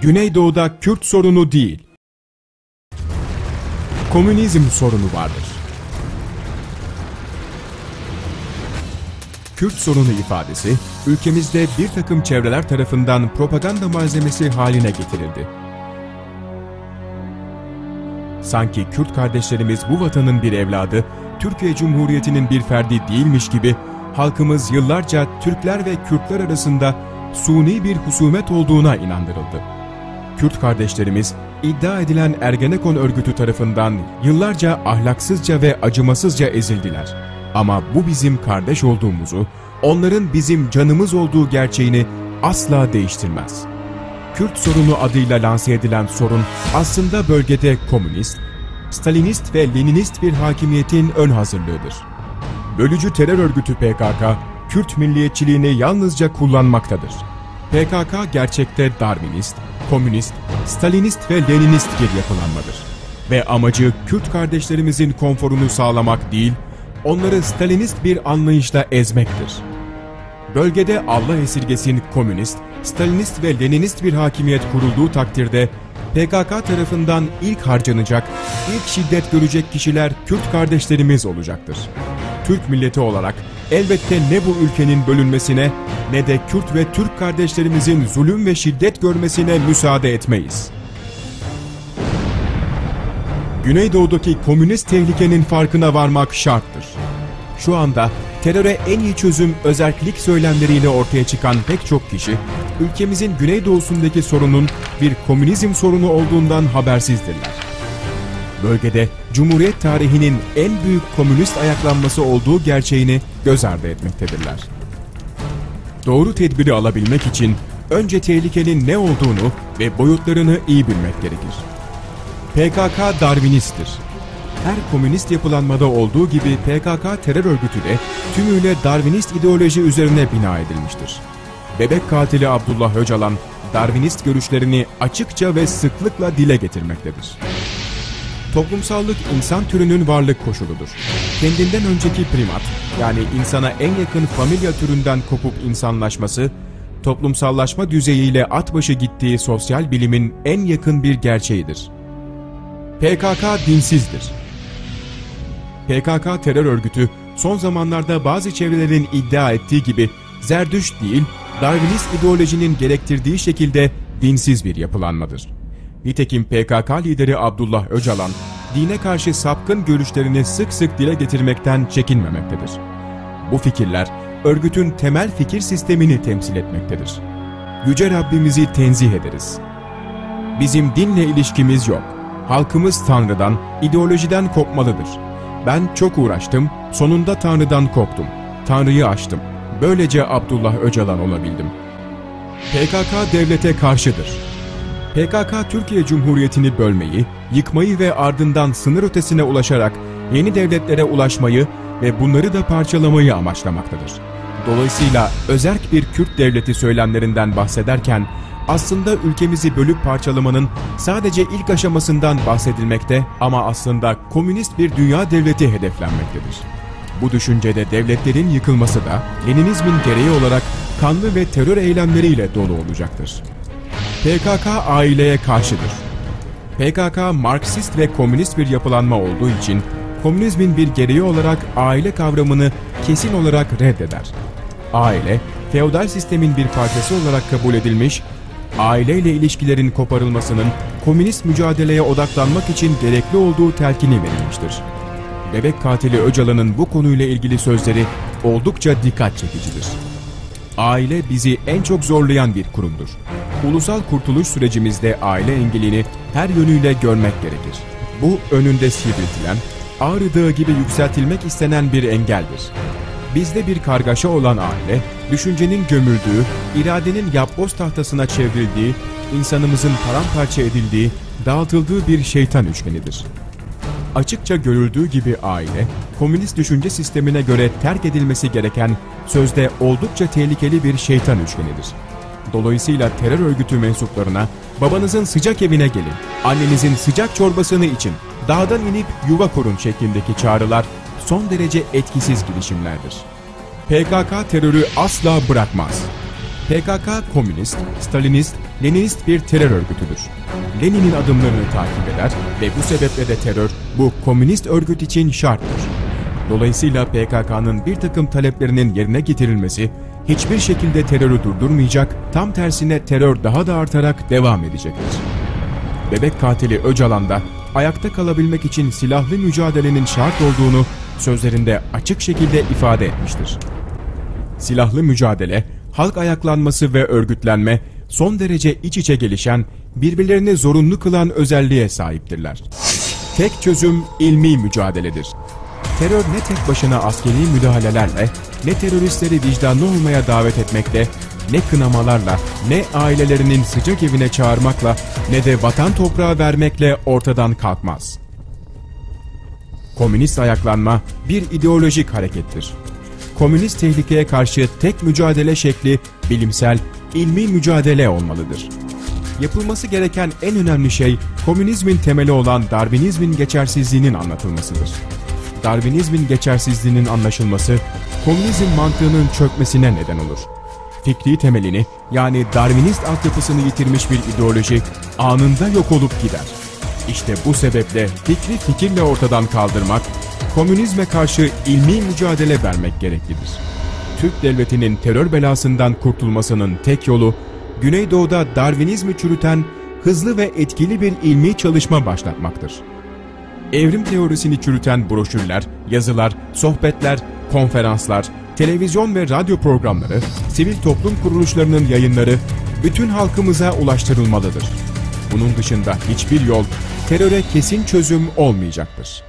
Güneydoğu'da Kürt sorunu değil, komünizm sorunu vardır. Kürt sorunu ifadesi, ülkemizde bir takım çevreler tarafından propaganda malzemesi haline getirildi. Sanki Kürt kardeşlerimiz bu vatanın bir evladı, Türkiye Cumhuriyeti'nin bir ferdi değilmiş gibi, halkımız yıllarca Türkler ve Kürtler arasında suni bir husumet olduğuna inandırıldı. Kürt kardeşlerimiz, iddia edilen Ergenekon örgütü tarafından yıllarca ahlaksızca ve acımasızca ezildiler. Ama bu bizim kardeş olduğumuzu, onların bizim canımız olduğu gerçeğini asla değiştirmez. Kürt sorunu adıyla lanse edilen sorun aslında bölgede komünist, Stalinist ve Leninist bir hakimiyetin ön hazırlığıdır. Bölücü terör örgütü PKK, Kürt milliyetçiliğini yalnızca kullanmaktadır. PKK gerçekte Darwinist, komünist, Stalinist ve Leninist bir yapılanmadır. Ve amacı Kürt kardeşlerimizin konforunu sağlamak değil, onları Stalinist bir anlayışla ezmektir. Bölgede Allah esirgesin komünist, Stalinist ve Leninist bir hakimiyet kurulduğu takdirde PKK tarafından ilk harcanacak, ilk şiddet görecek kişiler Kürt kardeşlerimiz olacaktır. Türk milleti olarak elbette ne bu ülkenin bölünmesine ne de Kürt ve Türk kardeşlerimizin zulüm ve şiddet görmesine müsaade etmeyiz. Güneydoğu'daki komünist tehlikenin farkına varmak şarttır. Şu anda teröre en iyi çözüm özerklik söylemleriyle ortaya çıkan pek çok kişi, ülkemizin güneydoğusundaki sorunun bir komünizm sorunu olduğundan habersizdirler. Bölgede Cumhuriyet tarihinin en büyük komünist ayaklanması olduğu gerçeğini göz ardı etmektedirler. Doğru tedbiri alabilmek için önce tehlikenin ne olduğunu ve boyutlarını iyi bilmek gerekir. PKK Darwinisttir. Her komünist yapılanmada olduğu gibi PKK terör örgütü de tümüyle Darwinist ideoloji üzerine bina edilmiştir. Bebek katili Abdullah Öcalan, Darwinist görüşlerini açıkça ve sıklıkla dile getirmektedir. Toplumsallık insan türünün varlık koşuludur. Kendinden önceki primat, yani insana en yakın familya türünden kopup insanlaşması, toplumsallaşma düzeyiyle at başı gittiği sosyal bilimin en yakın bir gerçeğidir. PKK dinsizdir. PKK terör örgütü son zamanlarda bazı çevrelerin iddia ettiği gibi Zerdüşt değil, Darwinist ideolojinin gerektirdiği şekilde dinsiz bir yapılanmadır. Nitekim PKK lideri Abdullah Öcalan, dine karşı sapkın görüşlerini sık sık dile getirmekten çekinmemektedir. Bu fikirler, örgütün temel fikir sistemini temsil etmektedir. Yüce Rabbimizi tenzih ederiz. Bizim dinle ilişkimiz yok. Halkımız Tanrı'dan, ideolojiden kopmalıdır. Ben çok uğraştım, sonunda Tanrı'dan koptum. Tanrı'yı aştım. Böylece Abdullah Öcalan olabildim. PKK devlete karşıdır. PKK Türkiye Cumhuriyeti'ni bölmeyi, yıkmayı ve ardından sınır ötesine ulaşarak yeni devletlere ulaşmayı ve bunları da parçalamayı amaçlamaktadır. Dolayısıyla özerk bir Kürt devleti söylemlerinden bahsederken aslında ülkemizi bölüp parçalamanın sadece ilk aşamasından bahsedilmekte ama aslında komünist bir dünya devleti hedeflenmektedir. Bu düşüncede devletlerin yıkılması da Leninizmin gereği olarak kanlı ve terör eylemleriyle dolu olacaktır. PKK aileye karşıdır. PKK Marksist ve komünist bir yapılanma olduğu için komünizmin bir gereği olarak aile kavramını kesin olarak reddeder. Aile, feodal sistemin bir parçası olarak kabul edilmiş, aileyle ilişkilerin koparılmasının komünist mücadeleye odaklanmak için gerekli olduğu telkini verilmiştir. Bebek katili Öcalan'ın bu konuyla ilgili sözleri oldukça dikkat çekicidir. Aile bizi en çok zorlayan bir kurumdur. Ulusal kurtuluş sürecimizde aile engelini her yönüyle görmek gerekir. Bu önünde sivriltilen, Ağrı Dağı gibi yükseltilmek istenen bir engeldir. Bizde bir kargaşa olan aile, düşüncenin gömüldüğü, iradenin yapboz tahtasına çevrildiği, insanımızın paramparça edildiği, dağıtıldığı bir şeytan üçgenidir. Açıkça görüldüğü gibi aile, komünist düşünce sistemine göre terk edilmesi gereken, sözde oldukça tehlikeli bir şeytan üçgenidir. Dolayısıyla terör örgütü mensuplarına, babanızın sıcak evine gelin, annenizin sıcak çorbasını için, dağdan inip yuva kurun şeklindeki çağrılar son derece etkisiz girişimlerdir. PKK terörü asla bırakmaz. PKK komünist, Stalinist, Leninist bir terör örgütüdür. Lenin'in adımlarını takip eder ve bu sebeple de terör bu komünist örgüt için şarttır. Dolayısıyla PKK'nın bir takım taleplerinin yerine getirilmesi hiçbir şekilde terörü durdurmayacak, tam tersine terör daha da artarak devam edecektir. Bebek katili Öcalan da ayakta kalabilmek için silahlı mücadelenin şart olduğunu sözlerinde açık şekilde ifade etmiştir. Silahlı mücadele, halk ayaklanması ve örgütlenme son derece iç içe gelişen, birbirlerini zorunlu kılan özelliğe sahiptirler. Tek çözüm ilmi mücadeledir. Terör ne tek başına askeri müdahalelerle, ne teröristleri vicdanlı olmaya davet etmekle, ne kınamalarla, ne ailelerinin sıcak evine çağırmakla, ne de vatan toprağı vermekle ortadan kalkmaz. Komünist ayaklanma bir ideolojik harekettir. Komünist tehlikeye karşı tek mücadele şekli bilimsel, ilmi mücadele olmalıdır. Yapılması gereken en önemli şey komünizmin temeli olan Darwinizmin geçersizliğinin anlatılmasıdır. Darwinizmin geçersizliğinin anlaşılması, komünizm mantığının çökmesine neden olur. Fikri temelini, yani Darwinist altyapısını yitirmiş bir ideoloji anında yok olup gider. İşte bu sebeple fikirle ortadan kaldırmak, komünizme karşı ilmi mücadele vermek gereklidir. Türk devletinin terör belasından kurtulmasının tek yolu, Güneydoğu'da Darwinizmi çürüten hızlı ve etkili bir ilmi çalışma başlatmaktır. Evrim teorisini çürüten broşürler, yazılar, sohbetler, konferanslar, televizyon ve radyo programları, sivil toplum kuruluşlarının yayınları bütün halkımıza ulaştırılmalıdır. Bunun dışında hiçbir yol teröre kesin çözüm olmayacaktır.